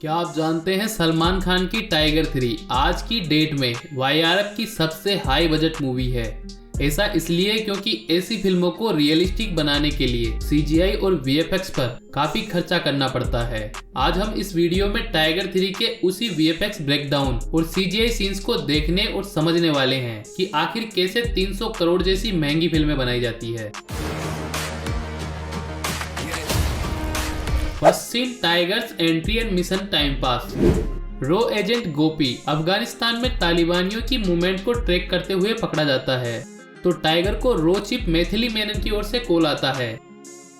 क्या आप जानते हैं सलमान खान की टाइगर 3 आज की डेट में वाईआरएफ की सबसे हाई बजट मूवी है। ऐसा इसलिए क्योंकि ऐसी फिल्मों को रियलिस्टिक बनाने के लिए सीजीआई और वीएफएक्स पर काफी खर्चा करना पड़ता है। आज हम इस वीडियो में टाइगर 3 के उसी वीएफएक्स ब्रेकडाउन और सीजीआई सीन्स को देखने और समझने वाले हैं कि आखिर कैसे 300 करोड़ जैसी महंगी फिल्में बनाई जाती है। First scene, Tiger's entry and mission time pass. रो एजेंट गोपी अफगानिस्तान में तालिबानियों की मूवमेंट को ट्रैक करते हुए पकड़ा जाता है, तो टाइगर को रो चीफ मैथिली मेनन की ओर से कॉल आता है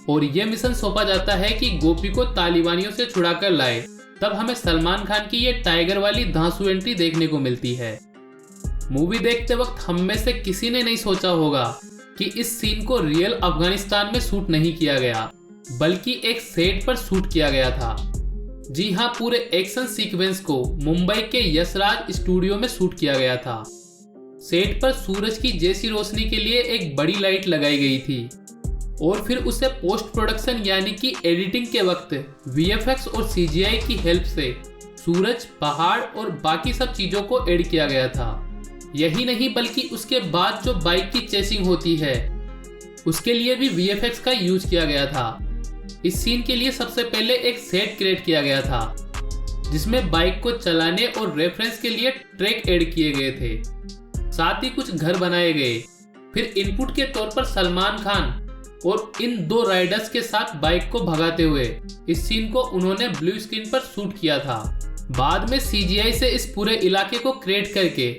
और यह मिशन सौंपा जाता है कि गोपी को तालिबानियों से छुड़ाकर लाए। तब हमें सलमान खान की ये टाइगर वाली धांसू एंट्री देखने को मिलती है। मूवी देखते वक्त हम में से किसी ने नहीं सोचा होगा कि इस सीन को रियल अफगानिस्तान में शूट नहीं किया गया, बल्कि एक सेट पर शूट किया गया था। जी हाँ, पूरे एक्शन सीक्वेंस को मुंबई के यशराज स्टूडियो में शूट किया गया था। सेट पर सूरज की जैसी रोशनी के लिए एक बड़ी लाइट लगाई गई थी और फिर उसे पोस्ट प्रोडक्शन यानी कि एडिटिंग के वक्त वीएफएक्स और सीजीआई की हेल्प से सूरज, पहाड़ और बाकी सब चीजों को ऐड किया गया था। यही नहीं बल्कि उसके बाद जो बाइक की चेसिंग होती है उसके लिए भी वीएफएक्स का यूज किया गया था। इस सीन के लिए सबसे पहले एक सेट क्रिएट किया गया था जिसमें बाइक को चलाने और रेफरेंस के लिए ट्रैक ऐड किए गए थे, साथ ही कुछ घर बनाए गए। फिर इनपुट के तौर पर सलमान खान और इन दो राइडर्स के साथ बाइक को भगाते हुए इस सीन को उन्होंने ब्लू स्क्रीन पर शूट किया था। बाद में सीजीआई से इस पूरे इलाके को क्रिएट करके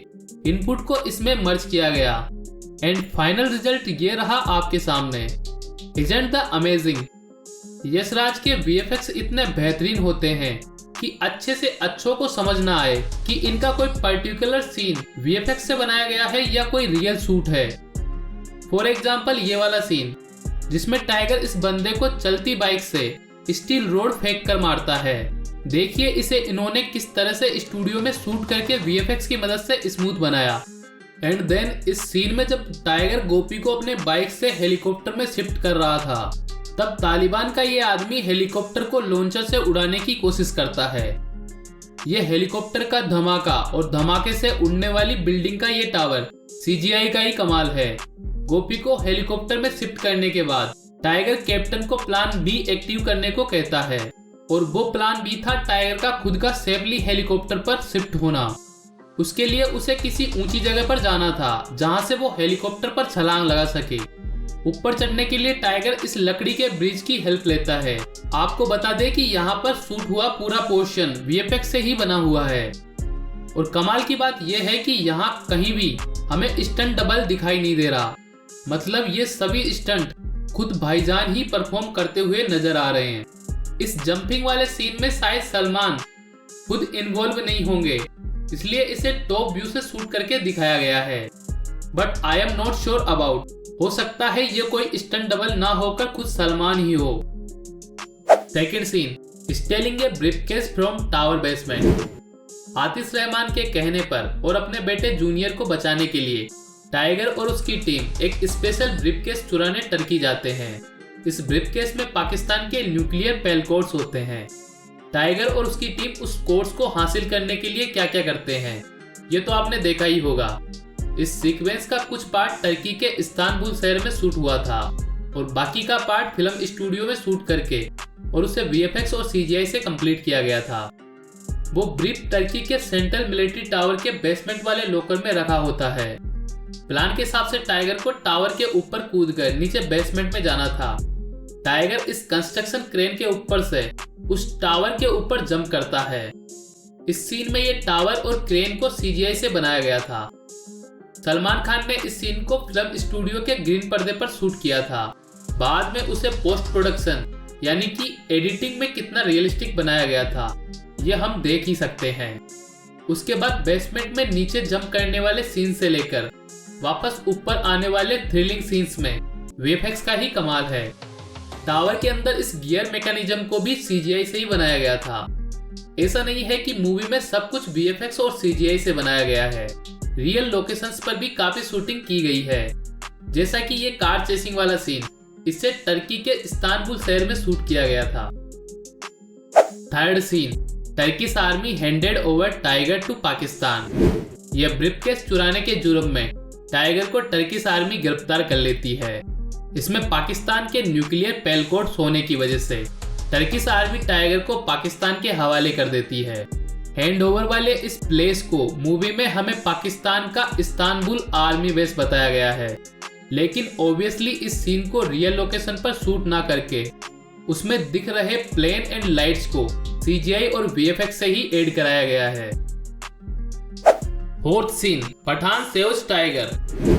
इनपुट को इसमें मर्ज किया गया एंड फाइनल रिजल्ट ये रहा आपके सामने। Isn't the amazing. यशराज के वीएफएक्स इतने बेहतरीन होते हैं कि अच्छे से अच्छों को समझ ना आए कि इनका कोई पर्टिकुलर सीन वीएफएक्स से बनाया गया है या कोई रियल शूट है। फॉर एग्जांपल ये वाला सीन जिसमें टाइगर इस बंदे को चलती बाइक से स्टील रोड फेंक कर मारता है। देखिए इसे इन्होंने किस तरह से स्टूडियो में शूट करके वीएफएक्स की मदद से स्मूथ बनाया। एंड देन इस सीन में जब टाइगर गोपी को अपने बाइक से हेलीकॉप्टर में शिफ्ट कर रहा था, तब तालिबान का ये आदमी हेलीकॉप्टर को लॉन्चर से उड़ाने की कोशिश करता है। ये हेलीकॉप्टर का धमाका और धमाके से उड़ने वाली बिल्डिंग का ये टावर सीजीआई का ही कमाल है। गोपी को हेलीकॉप्टर में शिफ्ट करने के बाद टाइगर कैप्टन को प्लान बी एक्टिव करने को कहता है और वो प्लान बी था टाइगर का खुद का सेफली हेलीकॉप्टर पर शिफ्ट होना। उसके लिए उसे किसी ऊंची जगह पर जाना था जहां से वो हेलीकॉप्टर पर छलांग लगा सके। ऊपर चढ़ने के लिए टाइगर इस लकड़ी के ब्रिज की हेल्प लेता है। आपको बता दें कि यहाँ पर शूट हुआ पूरा पोर्शन वीएफएक्स से ही बना हुआ है और कमाल की बात यह है कि यहाँ कहीं भी हमें स्टंट डबल दिखाई नहीं दे रहा। मतलब ये सभी स्टंट खुद भाईजान ही परफॉर्म करते हुए नजर आ रहे हैं। इस जंपिंग वाले सीन में शायद सलमान खुद इन्वॉल्व नहीं होंगे, इसलिए इसे टॉप व्यू से शूट करके दिखाया गया है, but I am not sure about. हो सकता है ये कोई स्टंट डबल ना होकर खुद सलमान ही हो। Second scene, stealing a briefcase from tower basement. Atish Rahman के कहने पर और अपने बेटे जूनियर को बचाने के लिए टाइगर और उसकी टीम एक स्पेशल ब्रीफकेस चुराने टर्की जाते हैं। इस ब्रीफकेस में पाकिस्तान के न्यूक्लियर पेलकोड्स होते हैं। टाइगर और उसकी टीम उस कोर्स को हासिल करने के लिए क्या क्या करते हैं ये तो आपने देखा ही होगा। इस सीक्वेंस का कुछ पार्ट टर्की के इस्तांबुल शहर में शूट हुआ था और बाकी का पार्ट फिल्म स्टूडियो में शूट करके और उसे वीएफएक्स और सीजीआई से कंप्लीट किया गया था। वो ब्रीफ टर्की के सेंट्रल मिलिट्री टावर के बेसमेंट वाले लॉकर में रखा होता है। प्लान के हिसाब से टाइगर को टावर के ऊपर कूदकर नीचे बेसमेंट में जाना था। टाइगर इस कंस्ट्रक्शन क्रेन के ऊपर से उस टावर के ऊपर जंप करता है। इस सीन में ये टावर और क्रेन को सीजीआई से बनाया गया था। सलमान खान ने इस सीन को फिल्म स्टूडियो के ग्रीन पर्दे पर शूट किया था। बाद में उसे पोस्ट प्रोडक्शन यानी कि एडिटिंग में कितना रियलिस्टिक बनाया गया था ये हम देख ही सकते हैं। उसके बाद बेसमेंट में नीचे जंप करने वाले सीन से लेकर वापस ऊपर आने वाले थ्रिलिंग सीन्स में वीएफएक्स का ही कमाल है। टावर के अंदर इस गियर मैकेनिज्म को भी सीजीआई से ही बनाया गया था। ऐसा नहीं है कि मूवी में सब कुछ वीएफएक्स और सीजीआई से बनाया गया है। रियल लोकेशंस पर भी काफी शूटिंग की गई है, जैसा कि ये कार चेसिंग वाला सीन, इसे टर्की के इस्तांबुल शहर में शूट किया गया था। Third scene, Turkish army handed over Tiger to Pakistan. यह ब्रीफकेस चुराने के जुर्म में टाइगर को टर्किश आर्मी गिरफ्तार कर लेती है। इसमें पाकिस्तान के न्यूक्लियर पेलकोड्स होने की वजह से टर्किश आर्मी टाइगर को पाकिस्तान के हवाले कर देती है। हैंडओवर वाले इस प्लेस को मूवी में हमें पाकिस्तान का इस्तांबुल आर्मी बेस बताया गया है, लेकिन ऑब्वियसली इस सीन को रियल लोकेशन पर शूट ना करके उसमें दिख रहे प्लेन एंड लाइट्स को CGI और VFX से ही ऐड कराया गया है। Fourth scene, Pathaan saves Tiger.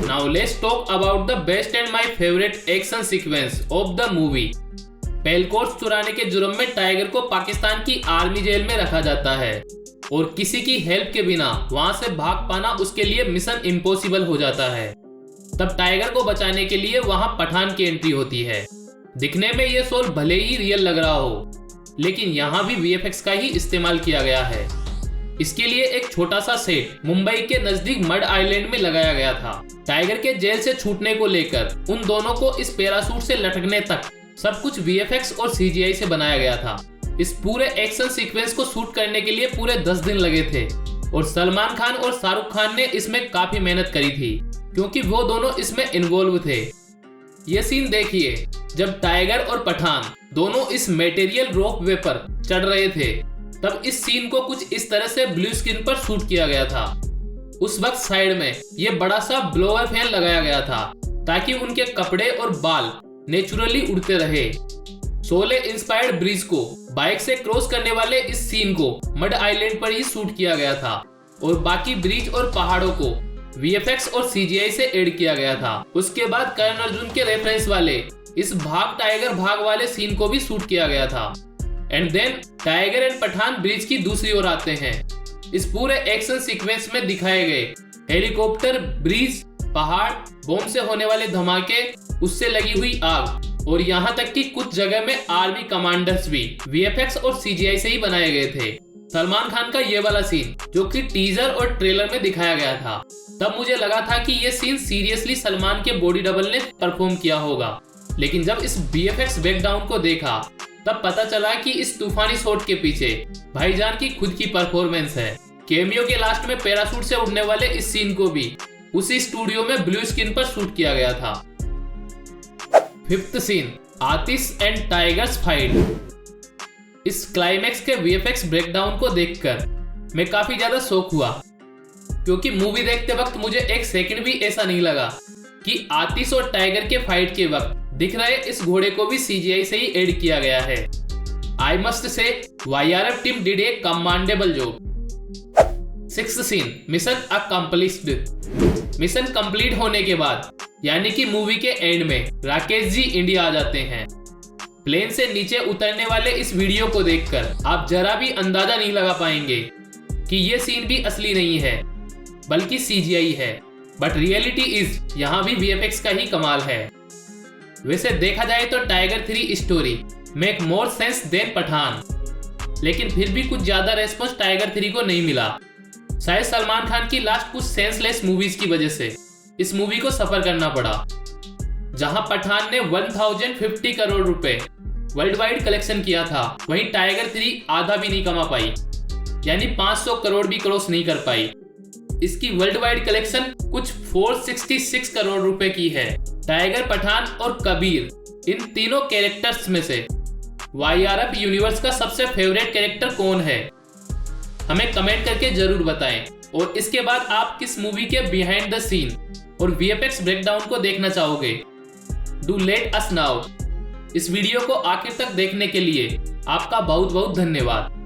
Now let's talk about the best and my favourite action sequence of the movie. पेलकोड्स चुराने के जुर्म में टाइगर को पाकिस्तान की आर्मी जेल में रखा जाता है और किसी की हेल्प के बिना वहां से भाग पाना उसके लिए मिशन इम्पॉसिबल हो जाता है। तब टाइगर को बचाने के लिए वहां पठान की एंट्री होती है। दिखने में ये सोल भले ही रियल लग रहा हो, लेकिन यहाँ भी VFX का ही इस्तेमाल किया गया है। इसके लिए एक छोटा सा सेट मुंबई के नजदीक मड आइलैंड में लगाया गया था। टाइगर के जेल से छूटने को लेकर उन दोनों को इस पैरासूट से लटकने तक सब कुछ VFX और CGI से बनाया गया था। इस पूरे एक्शन सीक्वेंस को शूट करने के लिए पूरे 10 दिन लगे थे और सलमान खान और शाहरुख खान ने इसमें काफी मेहनत करी थी, क्योंकि वो दोनों इसमें इन्वॉल्व थे। ये सीन देखिए, जब टाइगर और पठान दोनों इस मटेरियल रोप वे पर चढ़ रहे थे, तब इस सीन को कुछ इस तरह से ब्लू स्क्रीन पर शूट किया गया था। उस वक्त साइड में ये बड़ा सा ब्लोअर फैन लगाया गया था ताकि उनके कपड़े और बाल नेचुरली उड़ते रहे। शोले इंस्पायर्ड ब्रिज को बाइक से क्रॉस करने वाले इस सीन को मड आइलैंड पर ही शूट किया गया था और बाकी ब्रिज और पहाड़ों को VFX और CGI से ऐड किया गया था। उसके बाद करण अर्जुन के रेफरेंस वाले इस भाग टाइगर भाग वाले सीन को भी शूट किया गया था। And then Tiger and Pathaan bridge की दूसरी ओर आते हैं। इस पूरे एक्शन सीक्वेंस में दिखाए गए हेलीकॉप्टर, ब्रिज, पहाड़, बॉम्ब से होने वाले धमाके, उससे लगी हुई आग और यहाँ तक कि कुछ जगह में आर्मी कमांडर्स भी VFX और CGI से ही बनाए गए थे। सलमान खान का ये वाला सीन जो कि टीजर और ट्रेलर में दिखाया गया था, तब मुझे लगा था कि ये सीन सीरियसली सलमान के बॉडी डबल ने परफॉर्म किया होगा, लेकिन जब इस VFX ब्रेकडाउन को देखा तब पता चला कि इस तूफानी शॉट के पीछे भाईजान की खुद की परफॉर्मेंस है। कैमियो के लास्ट में पैराशूट से उड़ने वाले इस सीन को भी उसी स्टूडियो में ब्लू स्क्रीन पर शूट किया गया था। Fifth scene, Aatish and Tiger's fight. इस क्लाइमैक्स के VFX ब्रेकडाउन को देखकर मैं काफी ज्यादा शॉक हुआ, क्योंकि मूवी देखते वक्त मुझे एक सेकंड भी ऐसा नहीं लगा कि आतिश और टाइगर के फाइट के वक्त दिख रहे इस घोड़े को भी CGI से ही ऐड किया गया है। I must say YRF team did a commendable job. Sixth scene, mission accomplished. Mission complete होने के बाद यानी कि मूवी के एंड में राकेश जी इंडिया आ जाते हैं। प्लेन से नीचे उतरने वाले इस वीडियो को देखकर आप जरा भी अंदाजा नहीं लगा पाएंगे कि ये सीन भी असली नहीं है बल्कि CGI है। बट रियलिटी इज यहाँ भी VFX का ही कमाल है। वैसे देखा जाए तो Tiger 3 story make more sense than Pathaan, लेकिन फिर भी कुछ ज्यादा रेस्पॉन्स टाइगर 3 को नहीं मिला। शायद सलमान खान की लास्ट कुछ सेंसलेस मूवीज की वजह से इस मूवी को सफर करना पड़ा। जहां पठान ने 1050 करोड़ रुपए वर्ल्ड वाइड कलेक्शन किया था, वहीं टाइगर 3 आधा भी नहीं कमा पाई, यानी 500 करोड़ भी क्रॉस नहीं कर पाई। इसकी वर्ल्ड वाइड कलेक्शन कुछ 466 करोड़ रुपए की है। टाइगर, पठान और कबीर, इन तीनों कैरेक्टर्स में से YRF यूनिवर्स का सबसे फेवरेट कैरेक्टर कौन है? हमें कमेंट करके जरूर बताएं। और इसके बाद आप किस मूवी के बिहाइंड द सीन और VFX ब्रेकडाउन को देखना चाहोगे? Do let us now. इस वीडियो को आखिर तक देखने के लिए आपका बहुत बहुत धन्यवाद।